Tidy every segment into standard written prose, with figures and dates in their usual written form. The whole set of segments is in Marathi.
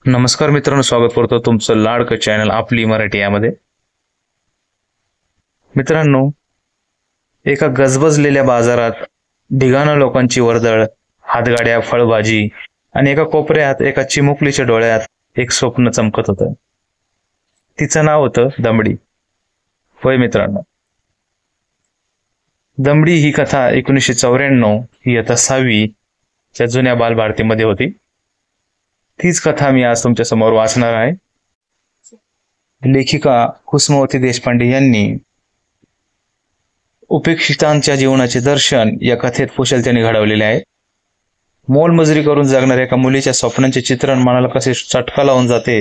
नमस्कार मित्रांनो, स्वागत करतो तुमचं लाडकं चॅनल आपली मराठी यामध्ये. मित्रांनो, एका गजबजलेल्या बाजारात ढिगाणं लोकांची वर्दळ, हातगाड्या, फळभाजी आणि एका कोपऱ्यात एका चिमुकलीच्या डोळ्यात एक स्वप्न चमकत होतं. तिचं नाव होतं दमडी. होय मित्रांनो, दमडी ही कथा 1994 इयत्ता 6वी च्या जुन्या बालभारतीमध्ये होती. तीच कथा मी आज तुमच्या समोर वाचणार आहे. लेखिका कुसुमावती देशपांडे यांनी उपेक्षितांच्या जीवनाचे दर्शन या कथेत कुशलतेने घडवलेले आहे. मोलमजुरी करून जगणाऱ्या एका मुलीच्या स्वप्नांचे चित्रण मनाला कसे चटका लावून जाते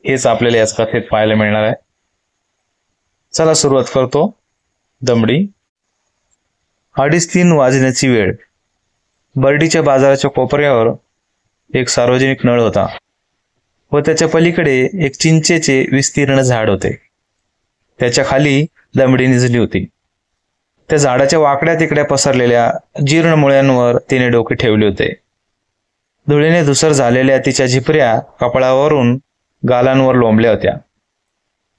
हेच आपल्याला याच कथेत पाहायला मिळणार आहे. चला सुरुवात करतो. दमडी. 2:30 वाजण्याची वेळ. बर्डीच्या बाजाराच्या कोपऱ्यावर एक सार्वजनिक नळ होता व त्याच्या पलीकडे एक चिंचेचे विस्तीर्ण झाड होते. त्याच्या खाली दमडी निजली होती. त्या झाडाच्या वाकड्या तिकड्या पसरलेल्या जीर्ण मुळ्यांवर तिने डोके ठेवले होते. धुळीने धुसर झालेल्या तिच्या झिपऱ्या कपाळावरून गालांवर लोंबल्या होत्या.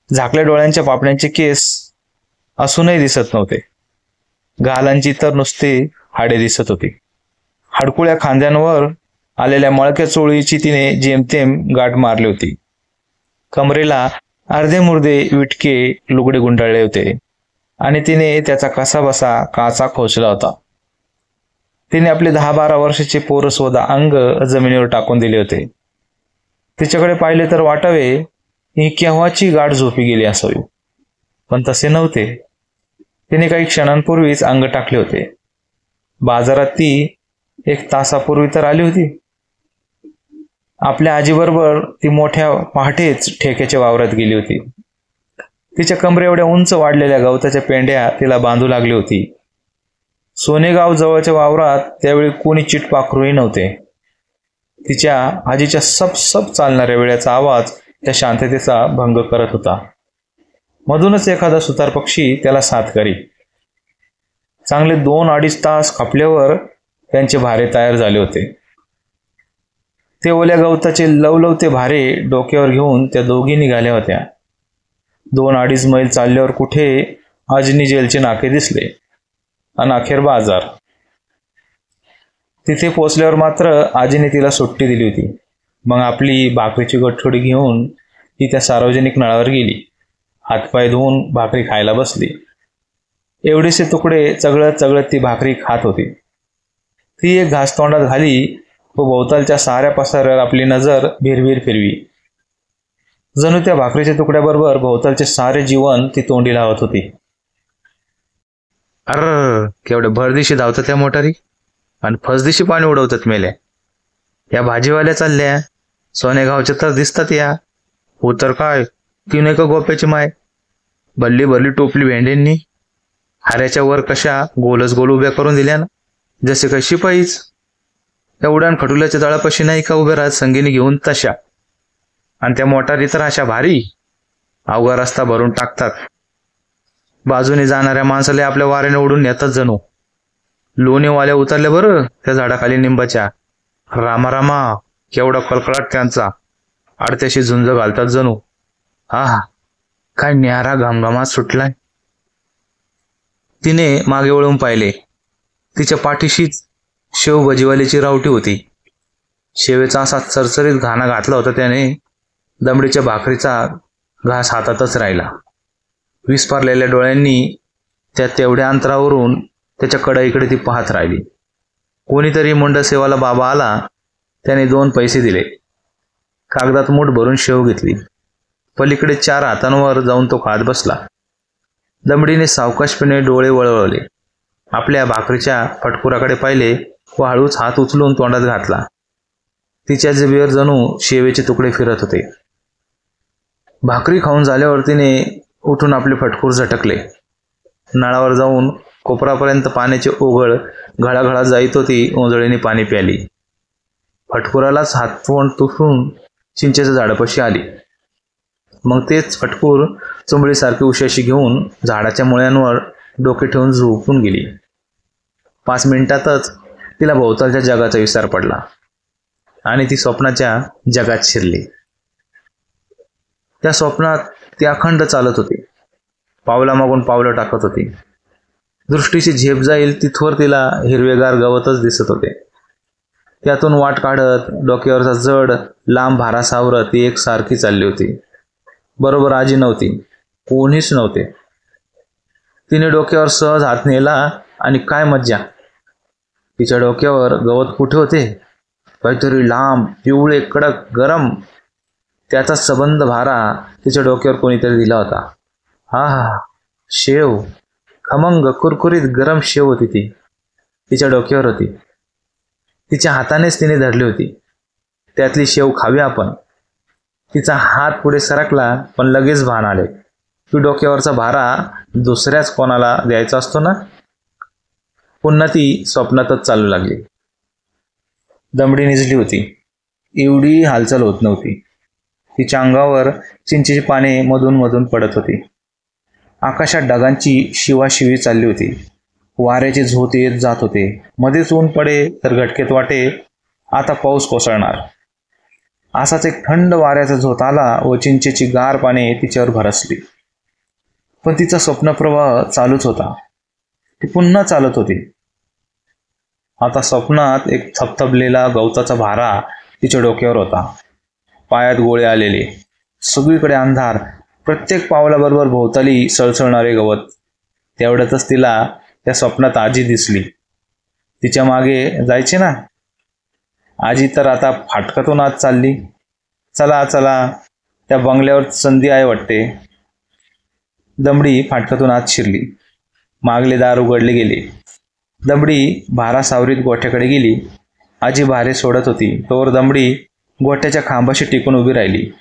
झाकल्या डोळ्यांच्या पापण्यांचे केस असूनही दिसत नव्हते. गालांची तर नुसती हाडे दिसत होती. हाडकुळ्या खांद्यांवर आलेल्या मळक्या चोळीची तिने जेमतेम गाठ मारली होती. कमरेला अर्धे मुर्दे विटके लुगडे गुंडाळले होते आणि तिने त्याचा कसाबसा काचा खोचला होता. तिने आपले 10-12 वर्षाचे पोरसवदा अंग जमिनीवर टाकून दिले होते. तिच्याकडे पाहिले तर वाटावे ही केव्हाची गाठ झोपी गेली असावी, पण तसे नव्हते. तिने काही क्षणांपूर्वीच अंग टाकले होते. बाजारात ती 1 तासापूर्वी तर आली होती. आपल्या आजीबरोबर ती मोठ्या पहाटेच ठेक्याच्या वावरात गेली होती. तिच्या कमरे एवढ्या उंच वाढलेल्या गवताच्या पेंड्या तिला बांधू लागली होती. सोनेगाव जवळच्या वावरात त्यावेळी कोणी चिटपाखरूही नव्हते. तिच्या आजीच्या सप सप चालणाऱ्या वेळेचा आवाज त्या शांततेचा भंग करत होता. मधूनच एखादा सुतार पक्षी त्याला साथ करी. चांगले 2-2.5 तास खपल्यावर त्यांचे भारे तयार झाले होते. ते ओल्या गवताचे लवलवते भारे डोक्यावर घेऊन त्या दोघी निघाल्या होत्या. 2-2.5 मैल चालल्यावर कुठे अजनी जेलचे नाके दिसले आणि अखेर बाजार. तिथे पोचल्यावर मात्र आजीने तिला सुट्टी दिली होती. मग आपली भाकरीची गठोडी घेऊन ती त्या सार्वजनिक नळावर गेली. हातपाय धुवून भाकरी खायला बसली. एवढेसे तुकडे चगळत चगळत ती भाकरी खात होती. ती एक घास तोंडात घाली व भोवतालच्या साऱ्या पसाऱ्यावर आपली नजर भिरभिर फिरवी. जणू त्या भाकरीच्या तुकड्याबरोबर भोवतालचे सारे जीवन ती तोंडी लावत होती. केवढ्या भरदिशी धावतात त्या मोटारी आणि फसदिशी पाणी उडवतात मेल्या. या भाजीवाल्या चालल्या सोनेगावच्या तर दिसतात. या हो तर काय, ती नाही का गोप्याची माय, भल्ली भरली टोपली भेंड्यांनी हाऱ्याच्या वर कशा गोलच गोल उभ्या करून दिल्या ना, जसे काही शिपाईच. त्या उडान खटुल्याच्या तळापाशी नाही का उभे राहत संगीनी घेऊन तशा. आणि त्या मोटारी तर अशा भारी अवघा रस्ता भरून टाकतात. बाजूने जाणाऱ्या माणसाला आपल्या वाऱ्याने उडून नेतात जणू. लोणीवाल्या उतरल्या बरं त्या झाडाखाली निंबाच्या. रामारामा केवढा कळकळाट त्यांचा. आडत्याशी झुंज घालतात जणू. हा काय न्यारा घमघमाट सुटलाय. तिने मागे वळून पाहिले. तिच्या पाठीशीच शेव भजीवालीची रावटी होती. शेवेचा असा चरचरीत घाणा घातला होता त्याने. दमडीच्या भाकरीचा घास हातातच राहिला. विस्पारलेल्या डोळ्यांनी त्या तेवढ्या अंतरावरून त्याच्या कडाईकडे ती पाहत राहिली. कोणीतरी मुंडसेवाला बाबा आला. त्याने 2 पैसे दिले. कागदात मूठ भरून शेव घेतली. पलीकडे 4 हातांवर जाऊन तो खात बसला. दमडीने सावकाशपणे डोळे वळवळले. आपल्या भाकरीच्या फटकुराकडे पाहिले व हळूच हात उचलून तोंडात घातला. तिच्या जिभेवर जणू शेवेचे तुकडे फिरत होते. भाकरी खाऊन झाल्यावर तिने उठून आपले फटकूर झटकले. नळावर जाऊन कोपरापर्यंत पाण्याची ओघळ घळाघळा जाईत होती. ओंजळीने पाणी प्याली. फटकुरालाच हातवण तुटून चिंचेच्या झाडापाशी आली. मग तेच फटकूर चुंबळीसारखी उशाशी घेऊन झाडाच्या मुळ्यांवर डोके ठेवून झोपून गेली. 5 मिनिटातच तिला भोवतालच्या जगाचा विसर पडला. आणि ती स्वप्नाच्या जगात शिरली. त्या स्वप्नात ती अखंड चालत होती, पावलामागून पावलं टाकत होती. दृष्टीची झेप जाईल तिथवर तिला हिरवेगार गवतच दिसत होते. त्यातून वाट काढत डोक्यावरचा जड लांब भारा सावरत ती एकसारखी चालली होती. बरोबर आजी नव्हती, कोणीच नव्हते. तिने डोक्यावर सहज हात नेला आणि काय मज्जा! तिच्या डोक्यावर गवत कुठे होते? काहीतरी लांब, पिवळे, कडक, गरम. त्याचा सबंध भारा तिच्या डोक्यावर कोणीतरी दिला होता. हा हा, शेव, खमंग कुरकुरीत गरम शेव होती ती. तिच्या डोक्यावर होती. तिच्या हातानेच तिने धरली होती. त्यातली शेव खावी आपण. तिचा हात पुढे सरकला, पण लगेच भान आले की डोक्यावरचा भारा दुसऱ्याच कोणाला द्यायचा असतो ना. पुन्हा ती स्वप्नातच चालू लागली. दमडी निजली होती. एवढी हालचाल होत नव्हती. तिच्या अंगावर चिंचेची पाने मधून मधून पडत होती. आकाशात ढगांची शिवाशिवी चालली होती. वाऱ्याचे झोत येत जात होते. मध्येच ऊन पडे तर घटकेत वाटे आता पाऊस कोसळणार. असाच एक थंड वाऱ्याचा झोत आला व चिंचेची गार पाने तिच्यावर भरसली. पण तिचा स्वप्नप्रवाह चालूच होता. ती पुन्हा चालत होती. आता स्वप्नात एक थबथबलेला गवताचा भारा तिच्या डोक्यावर होता. पायात गोळे आलेले, सगळीकडे अंधार, प्रत्येक पावलाबरोबर भोवताली सळसळणारे गवत. तेवढ्यातच तिला त्या स्वप्नात आजी दिसली. तिच्या मागे जायचे ना. आजी तर आता फाटकातून आत चालली. चला चला, त्या बंगल्यावर संधी आहे वाटते. दमडी फाटकातून आत शिरली. मागले दार उघडले गेले. दमडी भारा सावरीत गोठ्याकडे गेली. आजी भारे सोडत होती तोवर दमडी गोठ्याच्या खांबाशी टिकून उभी राहिली.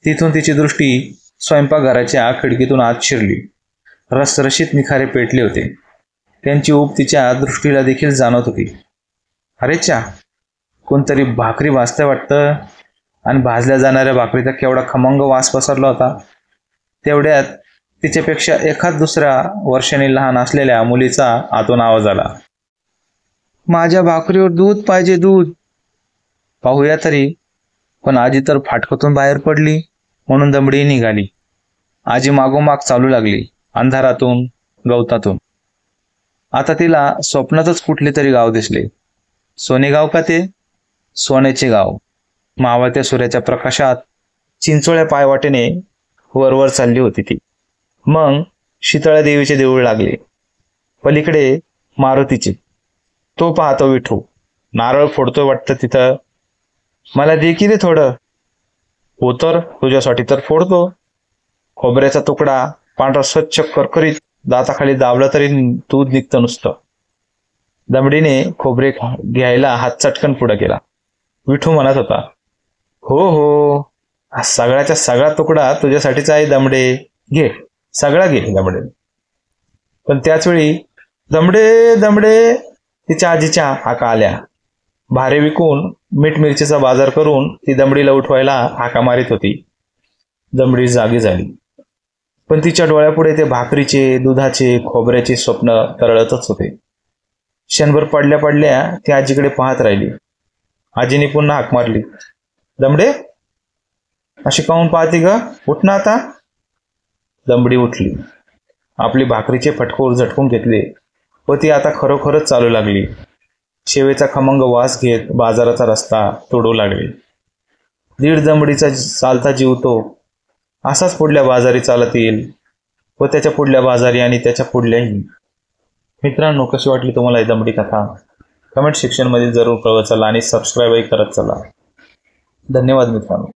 तिथून तिची दृष्टी स्वयंपाकघराच्या खिडकीतून आत शिरली. रसरशीत निखारे पेटले होते. त्यांची ऊब तिच्या दृष्टीला देखील जाणवत होती. अरेच्या, कोणतरी भाकरी भाजतंय वाटतं. आणि भाजल्या जाणाऱ्या भाकरीचा केवढा खमंग वास पसरला होता. तेवढ्यात तिच्यापेक्षा एखाद दुसऱ्या वर्षाने लहान असलेल्या मुलीचा आतून आवाज आला. माझ्या भाकरीवर दूध पाहिजे, दूध. पाहूया तरी. पण आजी तर फाटकातून बाहेर पडली म्हणून दमडी निघाली. आजी मागोमाग चालू लागली, अंधारातून, गवतातून. आता तिला स्वप्नातच कुठले तरी गाव दिसले. सोनेगाव का ते? सोन्याचे गाव. मावळत्या सूर्याच्या प्रकाशात चिंचोळ्या पायवाटेने वरवर चालली होती ती. मग शीतळा देवीचे देऊळ लागले. पलीकडे मारुतीचे. तो पाहतो विठू. नारळ फोडतोय वाटतं तिथं. मला दे की रे थोडं. हो तर, तुझ्यासाठी तर फोडतो. खोबऱ्याचा तुकडा पांढरा स्वच्छ करकरीत दाताखाली दाबला तरी दूध निघतं नुसतं. दमडीने खोबरे घ्यायला हात चटकन पुढे केला. विठू म्हणत होता, हो हो, हा सगळ्याचा सगळा तुकडा तुझ्यासाठीच आहे दमडे. घे, सगळा घे दमडे. पण त्याचवेळी दमडे दमडे तिच्या आजीच्या हाका आल्या. भारे विकून मीठ मिरचीचा बाजार करून ती दमडीला उठवायला हाका मारित होती. दमडी जागी झाली. पण तिच्या डोळ्यापुढे ते भाकरीचे, दुधाचे, खोबऱ्याचे स्वप्न तरळतच होते. क्षणभर पडल्या पडल्या ती आजीकडे पाहत राहिली. आजीने पुन्हा हाक मारली, दमडे, अशी काहून पाहते ग? उठ ना आता. दमडी उठली. आपली भाकरीचे फटकोर झटकून घेतले व ती आता खरोखरच चालू लागली. शेवेचा खमंग वास घेत बाजाराचा रस्ता तोडू लागली. दीड दमडीचा चालता जीव तो असाच पुढल्या बाजारी चालत येईल व त्याच्या पुढल्या बाजारी आणि त्याच्या पुढल्याही. मित्रांनो, कशी वाटली तुम्हाला ही दमडी कथा? कमेंट सेक्शनमध्ये जरूर कळवत चला आणि सबस्क्राईबही करत चला. धन्यवाद मित्रांनो.